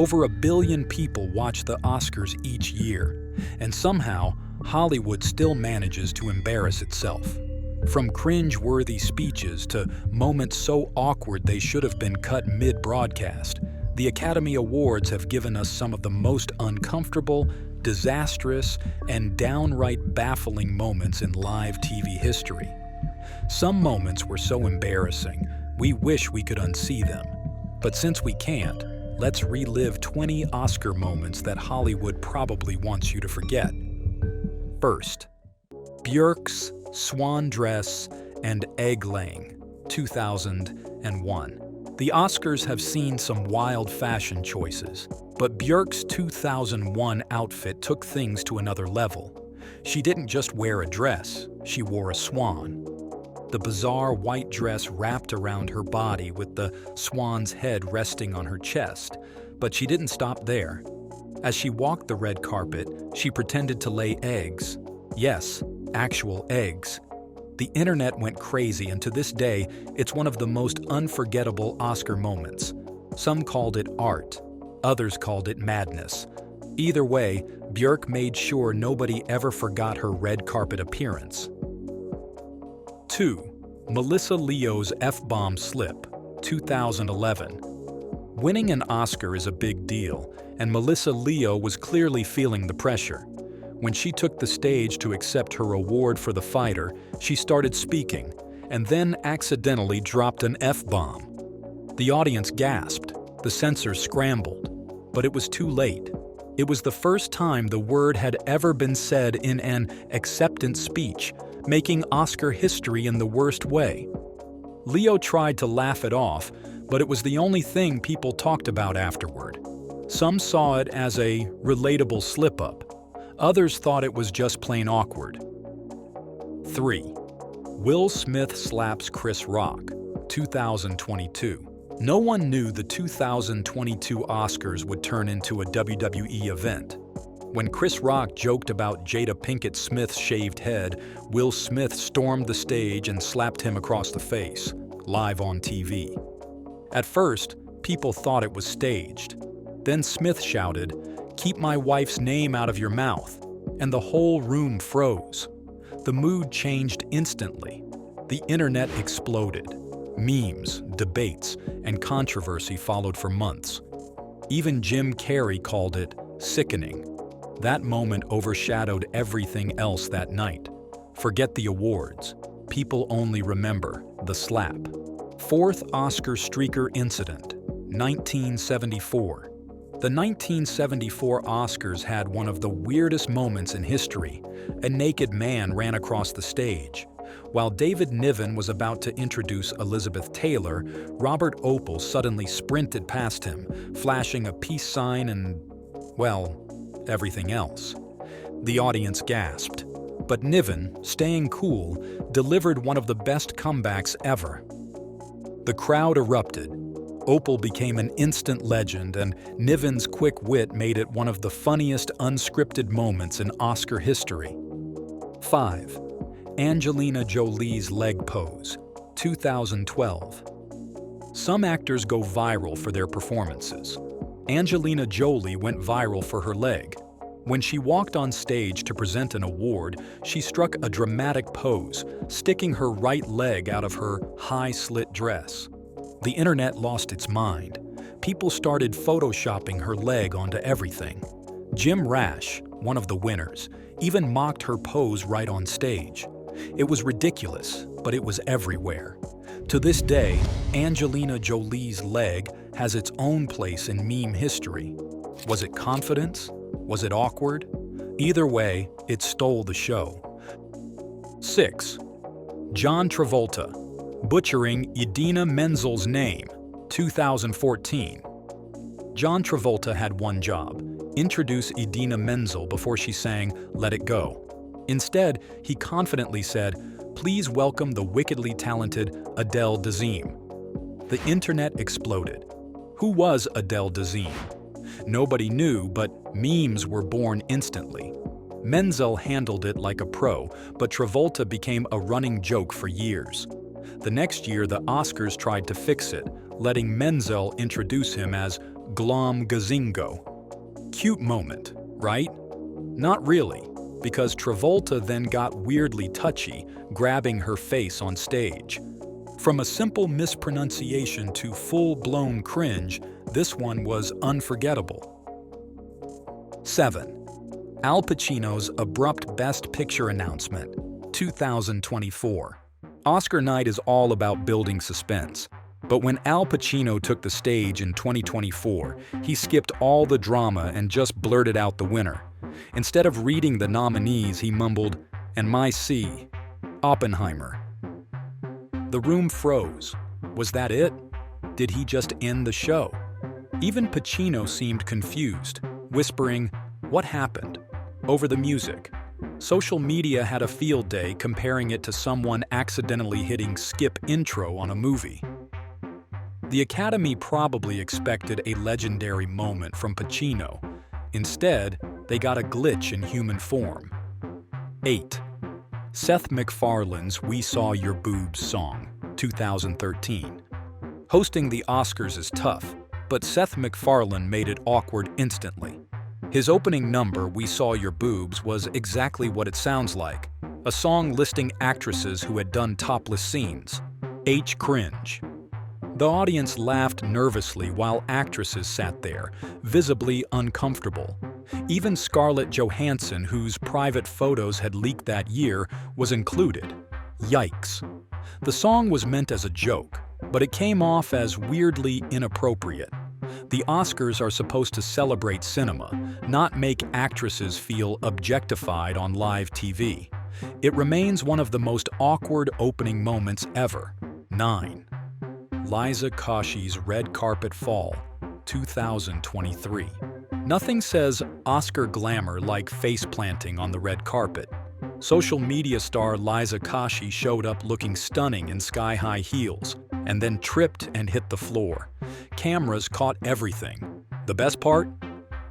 Over 1 billion people watch the Oscars each year, and somehow, Hollywood still manages to embarrass itself. From cringe-worthy speeches to moments so awkward they should have been cut mid-broadcast, the Academy Awards have given us some of the most uncomfortable, disastrous, and downright baffling moments in live TV history. Some moments were so embarrassing, we wish we could unsee them. But since we can't, let's relive 20 Oscar moments that Hollywood probably wants you to forget. First, Burkes, swan dress, and egg-laying, 2001. The Oscars have seen some wild fashion choices, but Burkes' 2001 outfit took things to another level. She didn't just wear a dress, she wore a swan. The bizarre white dress wrapped around her body with the swan's head resting on her chest, but she didn't stop there. As she walked the red carpet, she pretended to lay eggs. Yes, actual eggs. The internet went crazy, and to this day, it's one of the most unforgettable Oscar moments. Some called it art, others called it madness. Either way, Burke made sure nobody ever forgot her red carpet appearance. 2. Melissa Leo's Fbomb slip, 2011. Winning an Oscar is a big deal, and Melissa Leo was clearly feeling the pressure. When she took the stage to accept her award for The Fighter, she started speaking, and then accidentally dropped an F-bomb. The audience gasped, the censors scrambled, but it was too late. It was the first time the word had ever been said in an acceptance speech, making Oscar history in the worst way. Leo tried to laugh it off, but it was the only thing people talked about afterward. Some saw it as a relatable slip-up. Others thought it was just plain awkward. 3. Will Smith slaps Chris Rock, 2022. No one knew the 2022 Oscars would turn into a WWE event. When Chris Rock joked about Jada Pinkett Smith's shaved head, Will Smith stormed the stage and slapped him across the face, live on TV. At first, people thought it was staged. Then Smith shouted, "Keep my wife's name out of your mouth," and the whole room froze. The mood changed instantly. The internet exploded. Memes, debates, and controversy followed for months. Even Jim Carrey called it sickening. That moment overshadowed everything else that night. Forget the awards. People only remember the slap. 4th Oscar streaker incident, 1974. The 1974 Oscars had one of the weirdest moments in history. A naked man ran across the stage. While David Niven was about to introduce Elizabeth Taylor, Robert Opel suddenly sprinted past him, flashing a peace sign and, well, everything else. The audience gasped, but Niven, staying cool, delivered one of the best comebacks ever. The crowd erupted. Opel became an instant legend, and Niven's quick wit made it one of the funniest unscripted moments in Oscar history. 5. Angelina Jolie's leg pose, 2012. Some actors go viral for their performances. Angelina Jolie went viral for her leg. When she walked on stage to present an award, she struck a dramatic pose, sticking her right leg out of her high-slit dress. The internet lost its mind. People started photoshopping her leg onto everything. Jim Rash, one of the winners, even mocked her pose right on stage. It was ridiculous, but it was everywhere. To this day, Angelina Jolie's leg has its own place in meme history. Was it confidence? Was it awkward? Either way, it stole the show. 6. John Travolta, butchering Idina Menzel's name, 2014. John Travolta had one job: introduce Idina Menzel before she sang "Let It Go." Instead, he confidently said, "Please welcome the wickedly talented Adele Dazeem." The internet exploded. Who was Adele Dazeem? Nobody knew, but memes were born instantly. Menzel handled it like a pro, but Travolta became a running joke for years. The next year, the Oscars tried to fix it, letting Menzel introduce him as glom gazingo. Cute moment, right? Not really, because Travolta then got weirdly touchy, grabbing her face on stage. From a simple mispronunciation to full-blown cringe, this one was unforgettable. 7. Al Pacino's abrupt Best Picture announcement, 2024. Oscar night is all about building suspense. But when Al Pacino took the stage in 2024, he skipped all the drama and just blurted out the winner. Instead of reading the nominees, he mumbled, "And my C, Oppenheimer." The room froze. Was that it? Did he just end the show? Even Pacino seemed confused, whispering, "What happened?" over the music. Social media had a field day comparing it to someone accidentally hitting skip intro on a movie. The Academy probably expected a legendary moment from Pacino. Instead, they got a glitch in human form. 8. Seth MacFarlane's We Saw Your Boobs song, 2013. Hosting the Oscars is tough, but Seth MacFarlane made it awkward instantly. His opening number, We Saw Your Boobs, was exactly what it sounds like. A song listing actresses who had done topless scenes. Cringe. The audience laughed nervously while actresses sat there, visibly uncomfortable. Even Scarlett Johansson, whose private photos had leaked that year, was included. Yikes. The song was meant as a joke, but it came off as weirdly inappropriate. The Oscars are supposed to celebrate cinema, not make actresses feel objectified on live TV. It remains one of the most awkward opening moments ever. 9. Liza Kashis Red Carpet Fall, 2023. Nothing says Oscar glamour like face planting on the red carpet. Social media star Liza Kashis showed up looking stunning in sky-high heels, and then tripped and hit the floor. Cameras caught everything. The best part?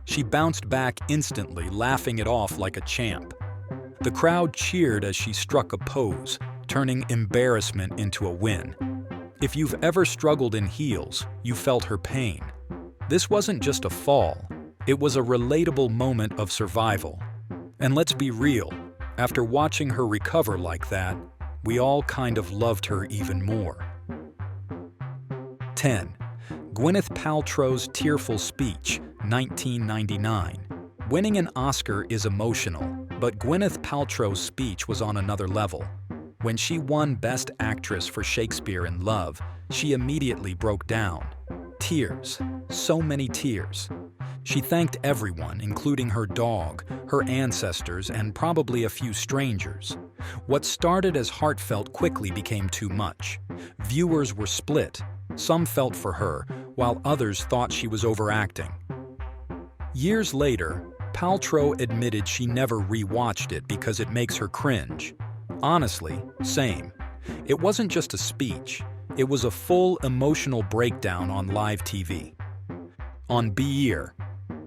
She bounced back instantly, laughing it off like a champ. The crowd cheered as she struck a pose, turning embarrassment into a win. If you've ever struggled in heels, you felt her pain. This wasn't just a fall, it was a relatable moment of survival. And let's be real, after watching her recover like that, we all kind of loved her even more. 10. Gwyneth Paltrow's Tearful Speech, 1999. Winning an Oscar is emotional, but Gwyneth Paltrow's speech was on another level. When she won Best Actress for Shakespeare in Love, she immediately broke down. Tears. So many tears. She thanked everyone, including her dog, her ancestors, and probably a few strangers. What started as heartfelt quickly became too much. Viewers were split. Some felt for her, while others thought she was overacting. Years later, Paltrow admitted she never re-watched it because it makes her cringe. Honestly, same. It wasn't just a speech, it was a full emotional breakdown on live TV. On B-Year,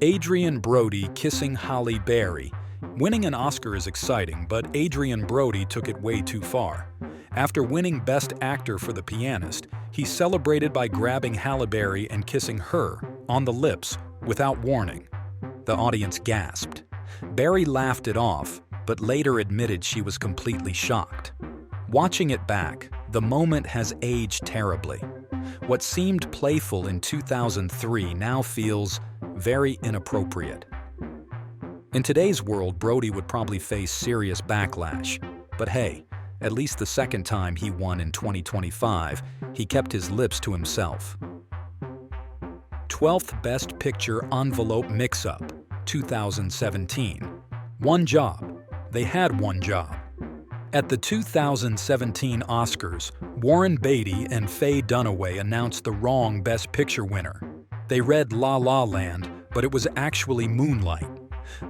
Adrien Brody kissing Halle Berry. Winning an Oscar is exciting, but Adrien Brody took it way too far. After winning Best Actor for The Pianist, he celebrated by grabbing Halle Berry and kissing her on the lips without warning. The audience gasped. Berry laughed it off, but later admitted she was completely shocked. Watching it back, the moment has aged terribly. What seemed playful in 2003 now feels very inappropriate. In today's world, Brody would probably face serious backlash. But hey, at least the second time he won in 2025, he kept his lips to himself. 12th Best Picture Envelope Mixup, 2017. One job. They had one job. At the 2017 Oscars, Warren Beatty and Faye Dunaway announced the wrong Best Picture winner. They read La La Land, but it was actually Moonlight.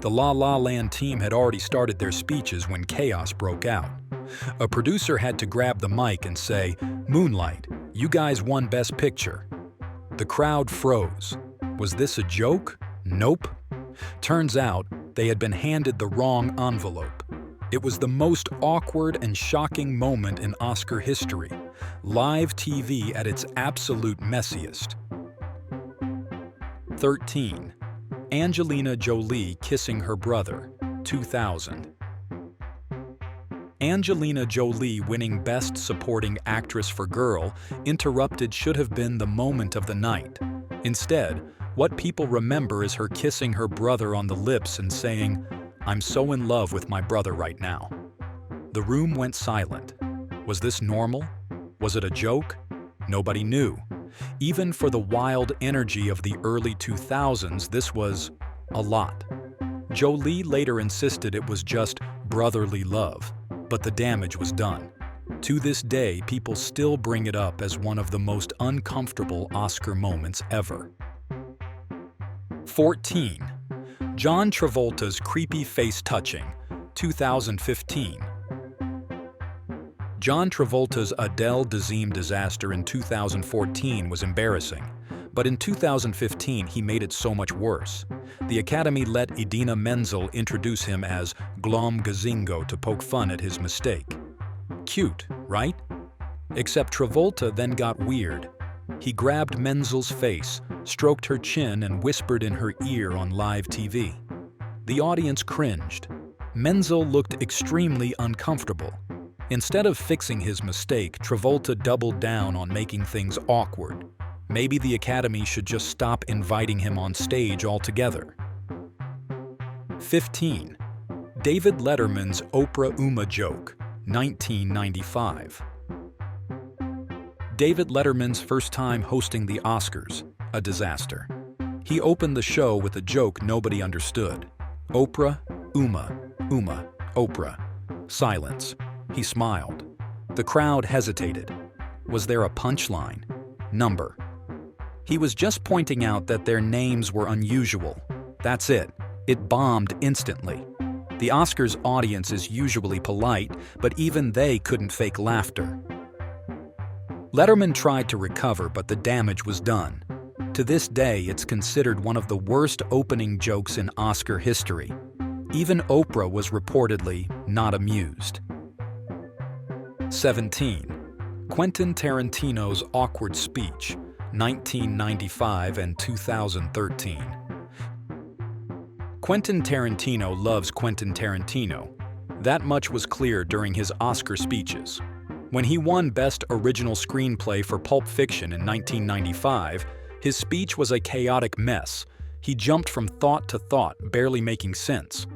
The La La Land team had already started their speeches when chaos broke out. A producer had to grab the mic and say, "Moonlight, you guys won Best Picture." The crowd froze. Was this a joke? Nope. Turns out, they had been handed the wrong envelope. It was the most awkward and shocking moment in Oscar history. Live TV at its absolute messiest. 13. Angelina Jolie kissing her brother, 2000. Angelina Jolie winning Best Supporting Actress for Girl interrupted should have been the moment of the night. Instead, what people remember is her kissing her brother on the lips and saying, "I'm so in love with my brother right now." The room went silent. Was this normal? Was it a joke? Nobody knew. Even for the wild energy of the early 2000s, this was a lot. Jolie later insisted it was just brotherly love, but the damage was done. To this day, people still bring it up as one of the most uncomfortable Oscar moments ever. 14. John Travolta's creepy face touching, 2015. John Travolta's Adele Dazeem disaster in 2014 was embarrassing, but in 2015 he made it so much worse. The Academy let Idina Menzel introduce him as Glom Gazingo to poke fun at his mistake. Cute, right? Except Travolta then got weird. He grabbed Menzel's face, stroked her chin, and whispered in her ear on live TV. The audience cringed. Menzel looked extremely uncomfortable. Instead of fixing his mistake, Travolta doubled down on making things awkward. Maybe the Academy should just stop inviting him on stage altogether. 15. David Letterman's Oprah Uma joke, 1995. David Letterman's first time hosting the Oscars, a disaster. He opened the show with a joke nobody understood. Oprah, Uma, Uma, Oprah. Silence. He smiled. The crowd hesitated. Was there a punchline? Number. He was just pointing out that their names were unusual. That's it. It bombed instantly. The Oscars audience is usually polite, but even they couldn't fake laughter. Letterman tried to recover, but the damage was done. To this day, it's considered one of the worst opening jokes in Oscar history. Even Oprah was reportedly not amused. 17. Quentin Tarantino's awkward speech, 1995 and 2013. Quentin Tarantino loves Quentin Tarantino. That much was clear during his Oscar speeches. When he won Best Original Screenplay for Pulp Fiction in 1995, his speech was a chaotic mess. He jumped from thought to thought, barely making sense.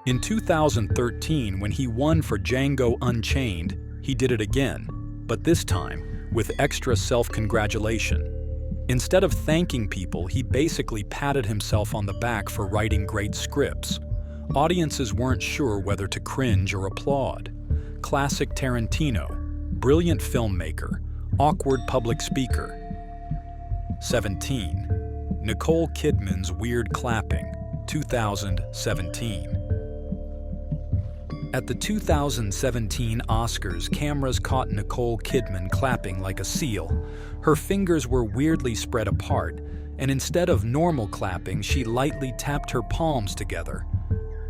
In 2013, when he won for Django Unchained, he did it again, but this time with extra self-congratulation. Instead of thanking people, he basically patted himself on the back for writing great scripts. Audiences weren't sure whether to cringe or applaud. Classic Tarantino, brilliant filmmaker, awkward public speaker. 17. Nicole Kidman's weird clapping, 2017. At the 2017 Oscars, cameras caught Nicole Kidman clapping like a seal. Her fingers were weirdly spread apart, and instead of normal clapping, she lightly tapped her palms together.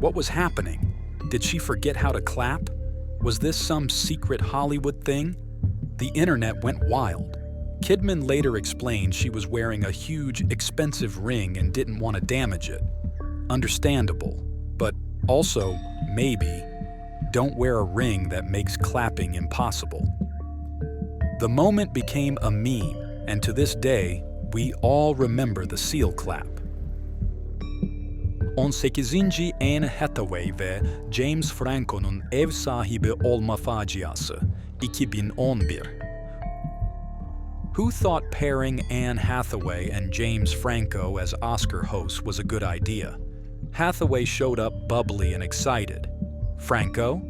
What was happening? Did she forget how to clap? Was this some secret Hollywood thing? The internet went wild. Kidman later explained she was wearing a huge, expensive ring and didn't want to damage it. Understandable, but also, maybe, don't wear a ring that makes clapping impossible. The moment became a meme, and to this day, we all remember the seal clap. 18. Anne Hathaway ve James Franco'nun ev sahibi olma faciası, 2011. Who thought pairing Anne Hathaway and James Franco as Oscar hosts was a good idea? Hathaway showed up bubbly and excited. Franco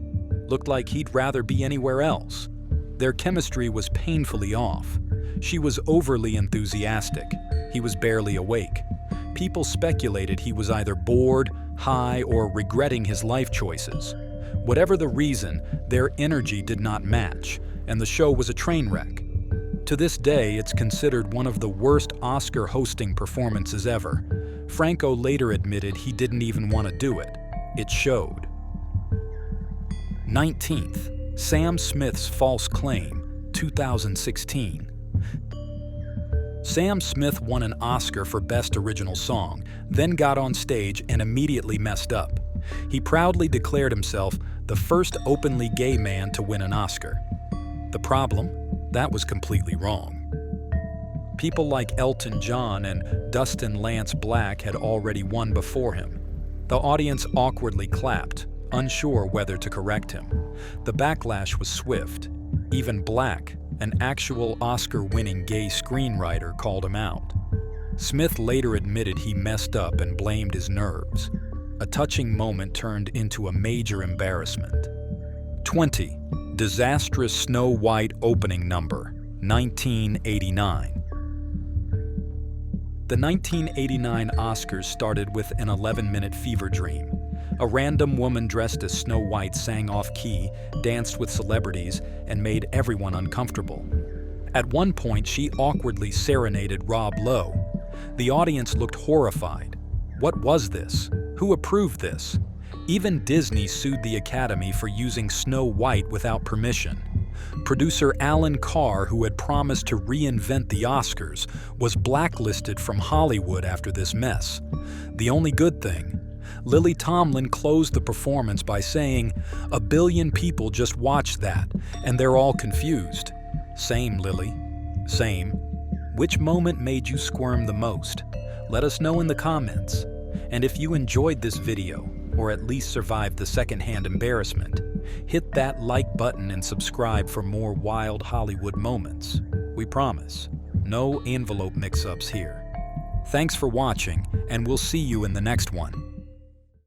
looked like he'd rather be anywhere else. Their chemistry was painfully off. She was overly enthusiastic. He was barely awake. People speculated he was either bored, high, or regretting his life choices. Whatever the reason, their energy did not match, and the show was a train wreck. To this day, it's considered one of the worst Oscar hosting performances ever. Franco later admitted he didn't even want to do it. It showed. 19th. Sam Smith's false claim, 2016. Sam Smith won an Oscar for Best Original Song, then got on stage and immediately messed up. He proudly declared himself the first openly gay man to win an Oscar. The problem? That was completely wrong. People like Elton John and Dustin Lance Black had already won before him. The audience awkwardly clapped, unsure whether to correct him. The backlash was swift. Even Black, an actual Oscar-winning gay screenwriter, called him out. Smith later admitted he messed up and blamed his nerves. A touching moment turned into a major embarrassment. 20. Disastrous Snow White opening number, 1989. The 1989 Oscars started with an 11-minute fever dream. A random woman dressed as Snow White sang off-key, danced with celebrities, and made everyone uncomfortable. At one point, she awkwardly serenaded Rob Lowe. The audience looked horrified. What was this? Who approved this? Even Disney sued the Academy for using Snow White without permission. Producer Alan Carr, who had promised to reinvent the Oscars, was blacklisted from Hollywood after this mess. The only good thing? Lily Tomlin closed the performance by saying, "1 billion people just watched that, and they're all confused." Same, Lily. Same. Which moment made you squirm the most? Let us know in the comments. And if you enjoyed this video, or at least survived the secondhand embarrassment, hit that like button and subscribe for more wild Hollywood moments. We promise, no envelope mix-ups here. Thanks for watching, and we'll see you in the next one.